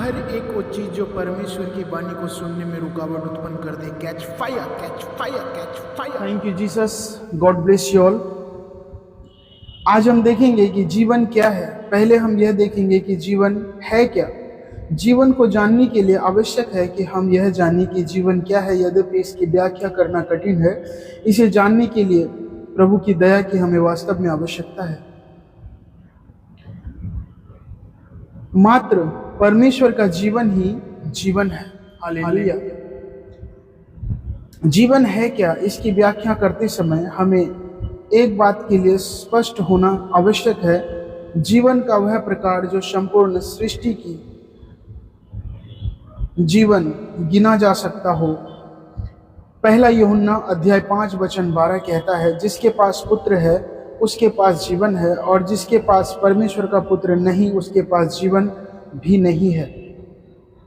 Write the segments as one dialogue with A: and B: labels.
A: हर एक वो चीज जो परमेश्वर की वाणी को सुनने में रुकावट उत्पन्न कर दे, catch fire, catch fire, catch fire.
B: Thank you Jesus, God bless you all. आज हम देखेंगे कि जीवन क्या है। पहले हम यह देखेंगे कि जीवन है क्या। जीवन को जानने के लिए आवश्यक है कि हम यह जानें कि जीवन क्या है। यद्यपि इसकी व्याख्या करना कठिन है, इसे जानने के लिए प्रभु की दया की हमें वास्तव में आवश्यकता है। मात्र परमेश्वर का जीवन ही जीवन है। हालेलुया। जीवन है क्या, इसकी व्याख्या करते समय हमें एक बात के लिए स्पष्ट होना आवश्यक है। जीवन का वह प्रकार जो संपूर्ण सृष्टि की जीवन गिना जा सकता हो। पहला यूहन्ना अध्याय 5 वचन 12 कहता है, जिसके पास पुत्र है उसके पास जीवन है, और जिसके पास परमेश्वर का पुत्र नहीं उसके पास जीवन भी नहीं है।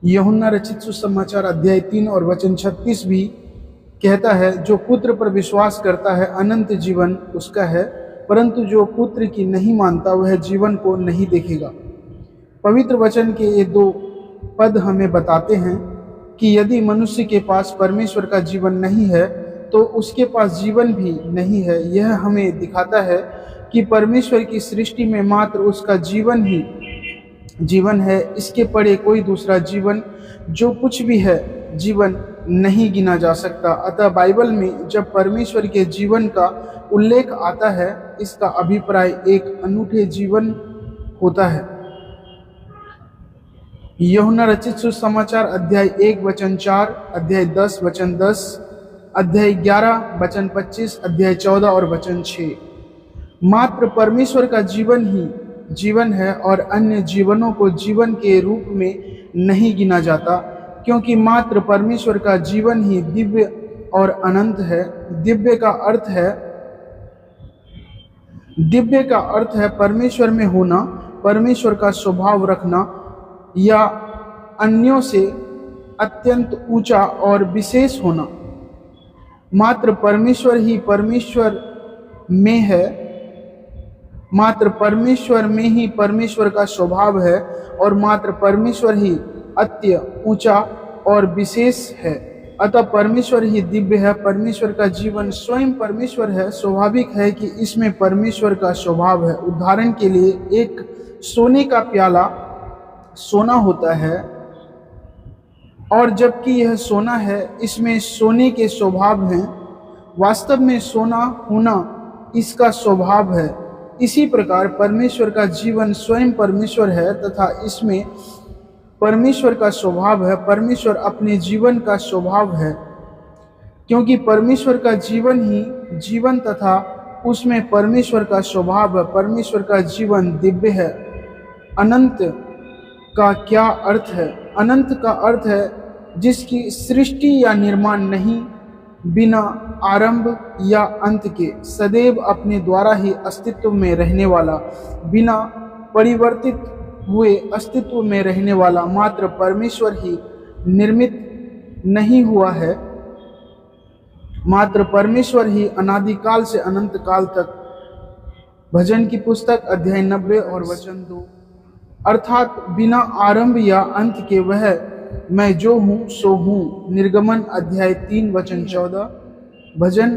B: यूहन्ना रचित सुसमाचार अध्याय 3 और वचन 36 भी कहता है, जो पुत्र पर विश्वास करता है अनंत जीवन उसका है, परंतु जो पुत्र की नहीं मानता वह जीवन को नहीं देखेगा। पवित्र वचन के ये दो पद हमें बताते हैं कि यदि मनुष्य के पास परमेश्वर का जीवन नहीं है तो उसके पास जीवन भी नहीं है। यह हमें दिखाता है कि परमेश्वर की सृष्टि में मात्र उसका जीवन ही जीवन है। इसके परे कोई दूसरा जीवन जो कुछ भी है जीवन नहीं गिना जा सकता। अतः बाइबल में जब परमेश्वर के जीवन का उल्लेख आता है, इसका अभिप्राय एक अनूठे जीवन होता है। यूहन्ना रचित सुसमाचार अध्याय 1 वचन 4, अध्याय 10 वचन 10, अध्याय 11 वचन 25, अध्याय 14 और वचन 6। मात्र परमेश्वर का जीवन ही जीवन है और अन्य जीवनों को जीवन के रूप में नहीं गिना जाता, क्योंकि मात्र परमेश्वर का जीवन ही दिव्य और अनंत है। दिव्य का अर्थ है परमेश्वर में होना, परमेश्वर का स्वभाव रखना या अन्यों से अत्यंत ऊंचा और विशेष होना। मात्र परमेश्वर ही परमेश्वर में है, मात्र परमेश्वर में ही परमेश्वर का स्वभाव है, और मात्र परमेश्वर ही अत्य ऊंचा और विशेष है। अतः परमेश्वर ही दिव्य है। परमेश्वर का जीवन स्वयं परमेश्वर है। स्वाभाविक है कि इसमें परमेश्वर का स्वभाव है। उदाहरण के लिए एक सोने का प्याला सोना होता है, और जबकि यह सोना है इसमें सोने के स्वभाव हैं। वास्तव में सोना होना इसका स्वभाव है। इसी प्रकार परमेश्वर का जीवन स्वयं परमेश्वर है तथा इसमें परमेश्वर का स्वभाव है। परमेश्वर अपने जीवन का स्वभाव है, क्योंकि परमेश्वर का जीवन ही जीवन तथा उसमें परमेश्वर का स्वभाव है। परमेश्वर का जीवन दिव्य है। अनंत का क्या अर्थ है? अनंत का अर्थ है जिसकी सृष्टि या निर्माण नहीं, बिना आरंभ या अंत के, सदैव अपने द्वारा ही अस्तित्व में रहने वाला, बिना परिवर्तित हुए अस्तित्व में रहने वाला। मात्र परमेश्वर ही निर्मित नहीं हुआ है, मात्र परमेश्वर ही अनादिकाल से अनंत काल तक। भजन की पुस्तक अध्याय 90 और वचन 2। अर्थात बिना आरंभ या अंत के वह मैं जो हूँ सो हूँ। निर्गमन अध्याय 3 वचन 14। भजन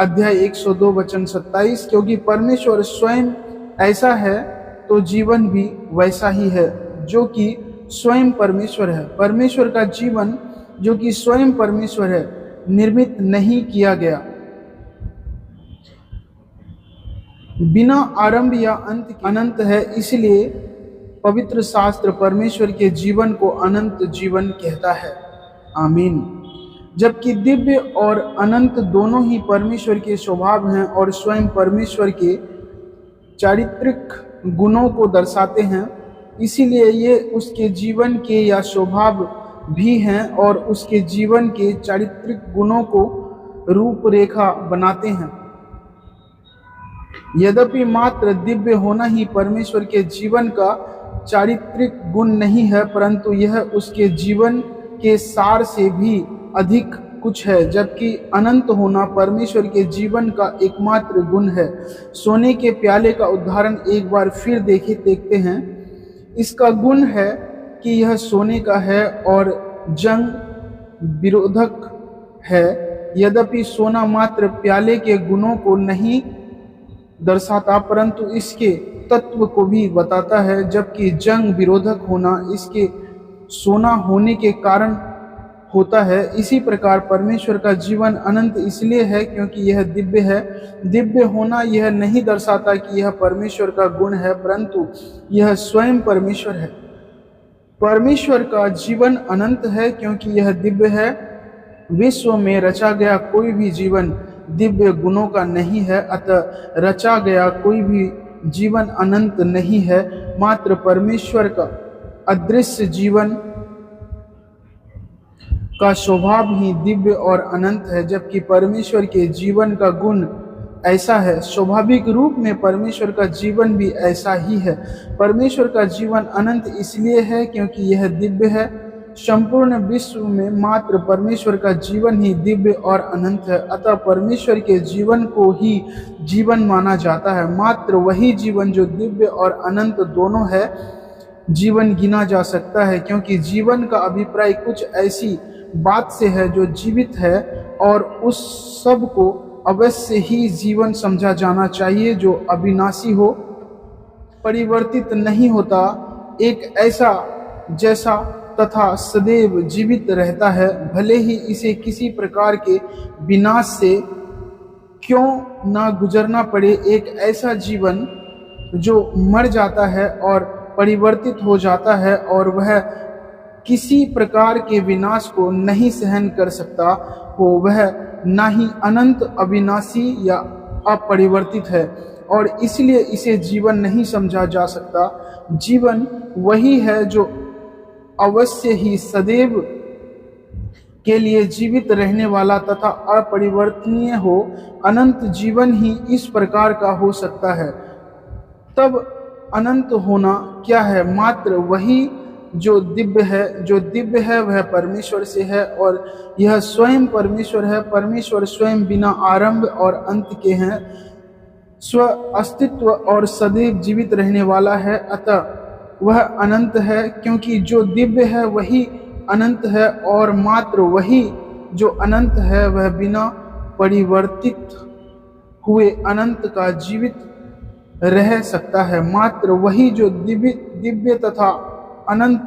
B: अध्याय 102 वचन 27। क्योंकि परमेश्वर स्वयं ऐसा है तो जीवन भी वैसा ही है जो कि स्वयं परमेश्वर है। परमेश्वर का जीवन जो कि स्वयं परमेश्वर है, निर्मित नहीं किया गया, बिना आरंभ या अंत के अनंत है। इसलिए पवित्र शास्त्र परमेश्वर के जीवन को अनंत जीवन कहता है। आमीन। जबकि दिव्य और अनंत दोनों ही परमेश्वर के स्वभाव हैं और स्वयं परमेश्वर के चारित्रिक गुणों को दर्शाते हैं, इसीलिए ये उसके जीवन के या स्वभाव भी हैं और उसके जीवन के चारित्रिक गुणों को रूपरेखा बनाते हैं। यद्यपि मात्र दिव्य होना ही परमेश्वर के जीवन का चारित्रिक गुण नहीं है, परंतु यह उसके जीवन के सार से भी अधिक कुछ है। जबकि अनंत होना परमेश्वर के जीवन का एकमात्र गुण है। सोने के प्याले का उदाहरण एक बार फिर देखते हैं। इसका गुण है कि यह सोने का है और जंग विरोधक है। यद्यपि सोना मात्र प्याले के गुणों को नहीं दर्शाता परंतु इसके तत्व को भी बताता है, जबकि जंग विरोधक होना इसके सोना होने के कारण होता है। इसी प्रकार परमेश्वर का जीवन अनंत इसलिए है क्योंकि यह दिव्य है। दिव्य होना यह नहीं दर्शाता कि यह परमेश्वर का गुण है, परंतु यह स्वयं परमेश्वर है। परमेश्वर का जीवन अनंत है क्योंकि यह दिव्य है। विश्व में रचा गया कोई भी जीवन दिव्य गुणों का नहीं है, अतः रचा गया कोई भी जीवन अनंत नहीं है। मात्र परमेश्वर का अदृश्य जीवन का स्वभाव ही दिव्य और अनंत है, जबकि परमेश्वर के जीवन का गुण ऐसा है। स्वाभाविक रूप में परमेश्वर का जीवन भी ऐसा ही है। परमेश्वर का जीवन अनंत इसलिए है क्योंकि यह दिव्य है। संपूर्ण विश्व में मात्र परमेश्वर का जीवन ही दिव्य और अनंत है, अतः परमेश्वर के जीवन को ही जीवन माना जाता है। मात्र वही जीवन जो दिव्य और अनंत दोनों है जीवन गिना जा सकता है, क्योंकि जीवन का अभिप्राय कुछ ऐसी बात से है जो जीवित है और उस सब को अवश्य ही जीवन समझा जाना चाहिए जो अविनाशी हो, परिवर्तित नहीं होता, एक ऐसा जैसा तथा सदैव जीवित रहता है, भले ही इसे किसी प्रकार के विनाश से क्यों ना गुजरना पड़े। एक ऐसा जीवन जो मर जाता है और परिवर्तित हो जाता है और वह किसी प्रकार के विनाश को नहीं सहन कर सकता हो, वह ना ही अनंत अविनाशी या अपरिवर्तित है और इसलिए इसे जीवन नहीं समझा जा सकता। जीवन वही है जो अवश्य ही सदैव के लिए जीवित रहने वाला तथा अपरिवर्तनीय हो। अनंत जीवन ही इस प्रकार का हो सकता है। तब अनंत होना क्या है? मात्र वही जो दिव्य है। जो दिव्य है वह परमेश्वर से है और यह स्वयं परमेश्वर है। परमेश्वर स्वयं बिना आरंभ और अंत के हैं, स्व अस्तित्व और सदैव जीवित रहने वाला है, अतः वह अनंत है। क्योंकि जो दिव्य है वही अनंत है और मात्र वही जो अनंत है वह बिना परिवर्तित हुए अनंत का जीवित रह सकता है। मात्र वही जो दिव्य तथा अनंत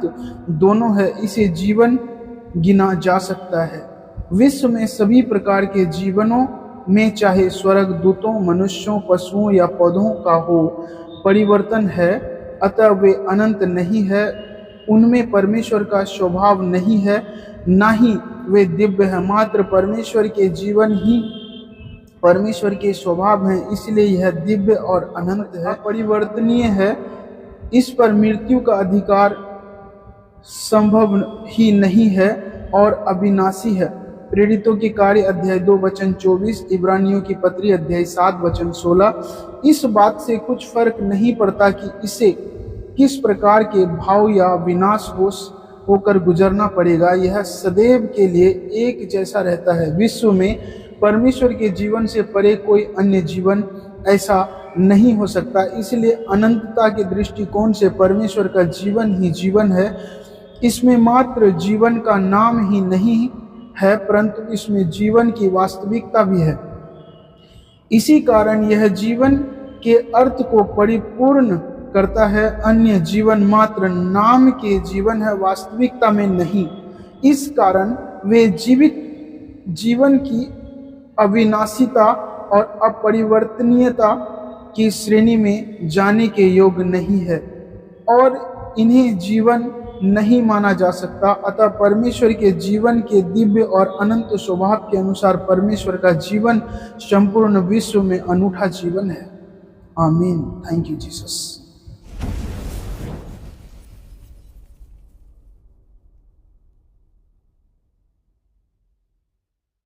B: दोनों है, इसे जीवन गिना जा सकता है। विश्व में सभी प्रकार के जीवनों में, चाहे स्वर्ग दूतों, मनुष्यों, पशुओं या पौधों का हो, परिवर्तन है, अतः वे अनंत नहीं है। उनमें परमेश्वर का स्वभाव नहीं है, ना ही वे दिव्य है। मात्र परमेश्वर के जीवन ही परमेश्वर के स्वभाव है, इसलिए यह दिव्य और अनंत है, परिवर्तनीय है। इस पर मृत्यु का अधिकार संभव ही नहीं है और अविनाशी है। प्रेरितों के कार्य अध्याय 2 वचन 24, इब्रानियों की पत्री अध्याय 7 वचन 16। इस बात से कुछ फर्क नहीं पड़ता कि इसे किस प्रकार के भाव या विनाश होकर गुजरना पड़ेगा, यह सदैव के लिए एक जैसा रहता है। विश्व में परमेश्वर के जीवन से परे कोई अन्य जीवन ऐसा नहीं हो सकता। इसलिए अनंतता के दृष्टिकोण से परमेश्वर का जीवन ही जीवन है। इसमें मात्र जीवन का नाम ही नहीं है, परंतु इसमें जीवन की वास्तविकता भी है। इसी कारण यह जीवन के अर्थ को परिपूर्ण करता है। अन्य जीवन मात्र नाम के जीवन है, वास्तविकता में नहीं। इस कारण वे जीवित जीवन की अविनाशिता और अपरिवर्तनीयता की श्रेणी में जाने के योग्य नहीं है और इन्हें जीवन नहीं माना जा सकता। अतः परमेश्वर के जीवन के दिव्य और अनंत स्वभाव के अनुसार परमेश्वर का जीवन संपूर्ण विश्व में अनूठा जीवन है। आमीन। Thank you Jesus.